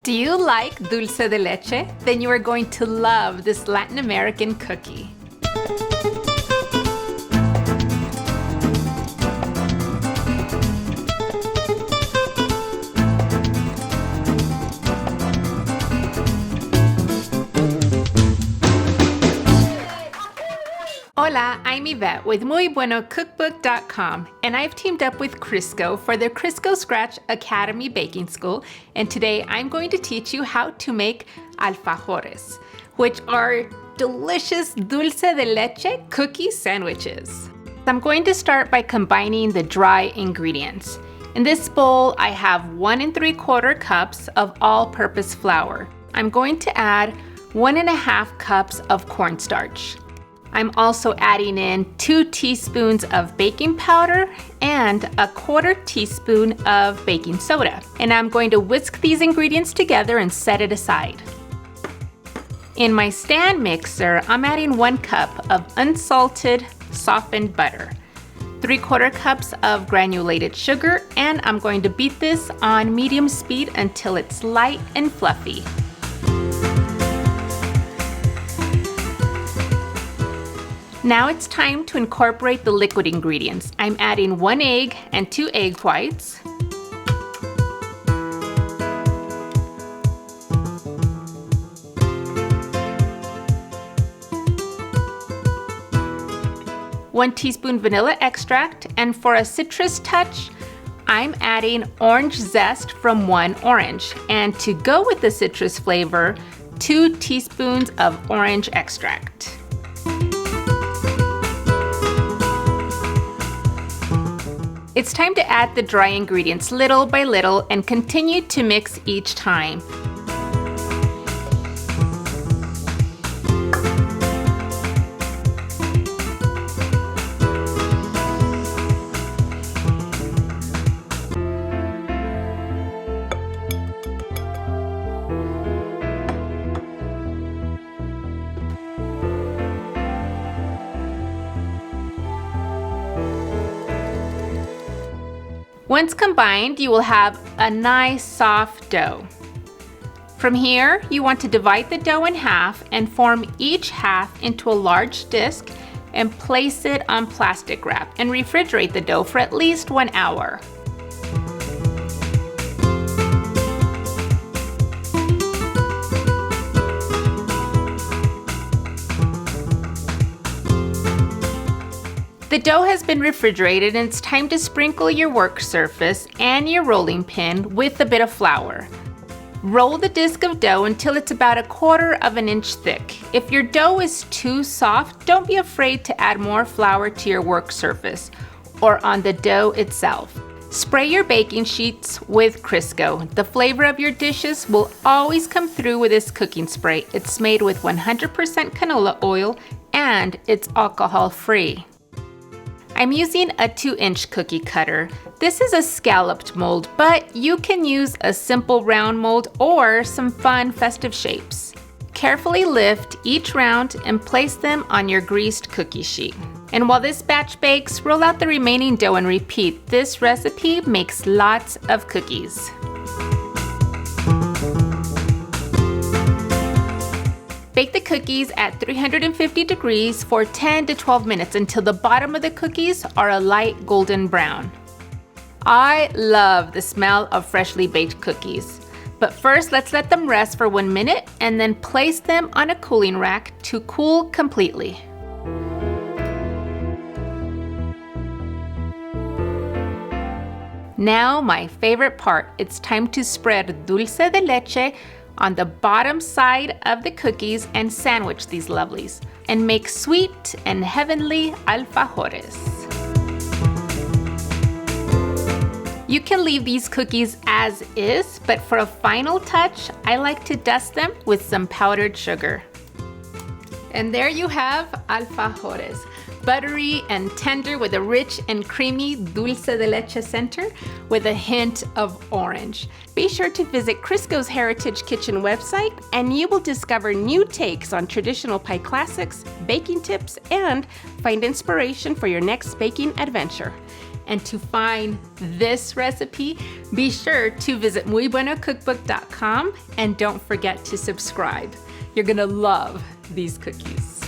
Do you like dulce de leche? Then you are going to love this Latin American cookie. Hola, I'm Yvette with Muy Bueno Cookbook.com, and I've teamed up with Crisco for the Crisco Scratch Academy Baking School, and today I'm going to teach you how to make alfajores, which are delicious dulce de leche cookie sandwiches. I'm going to start by combining the dry ingredients. In this bowl, I have 1 3/4 cups of all-purpose flour. I'm going to add 1 1/2 cups of cornstarch. I'm also adding in 2 teaspoons of baking powder and 1/4 teaspoon of baking soda. And I'm going to whisk these ingredients together and set it aside. In my stand mixer, I'm adding 1 cup of unsalted softened butter, 3/4 cups of granulated sugar, and I'm going to beat this on medium speed until it's light and fluffy. Now it's time to incorporate the liquid ingredients. I'm adding 1 egg and 2 egg whites, one teaspoon vanilla extract, and for a citrus touch, I'm adding orange zest from 1 orange. And to go with the citrus flavor, 2 teaspoons of orange extract. It's time to add the dry ingredients little by little and continue to mix each time. Once combined, you will have a nice soft dough. From here, you want to divide the dough in half and form each half into a large disc and place it on plastic wrap and refrigerate the dough for at least 1 hour. The dough has been refrigerated and it's time to sprinkle your work surface and your rolling pin with a bit of flour. Roll the disc of dough until it's about 1/4 of an inch thick. If your dough is too soft, don't be afraid to add more flour to your work surface or on the dough itself. Spray your baking sheets with Crisco. The flavor of your dishes will always come through with this cooking spray. It's made with 100% canola oil and it's alcohol-free. I'm using a 2-inch cookie cutter. This is a scalloped mold, but you can use a simple round mold or some fun festive shapes. Carefully lift each round and place them on your greased cookie sheet. And while this batch bakes, roll out the remaining dough and repeat. This recipe makes lots of cookies. Bake the cookies at 350 degrees for 10 to 12 minutes until the bottom of the cookies are a light golden brown. I love the smell of freshly baked cookies. But first, let's let them rest for 1 minute and then place them on a cooling rack to cool completely. Now, my favorite part, it's time to spread dulce de leche on the bottom side of the cookies and sandwich these lovelies and make sweet and heavenly alfajores. You can leave these cookies as is, but for a final touch, I like to dust them with some powdered sugar. And there you have alfajores, buttery and tender with a rich and creamy dulce de leche center with a hint of orange. Be sure to visit Crisco's Heritage Kitchen website and you will discover new takes on traditional pie classics, baking tips, and find inspiration for your next baking adventure. And to find this recipe, be sure to visit MuyBuenoCookbook.com and don't forget to subscribe. You're gonna love these cookies.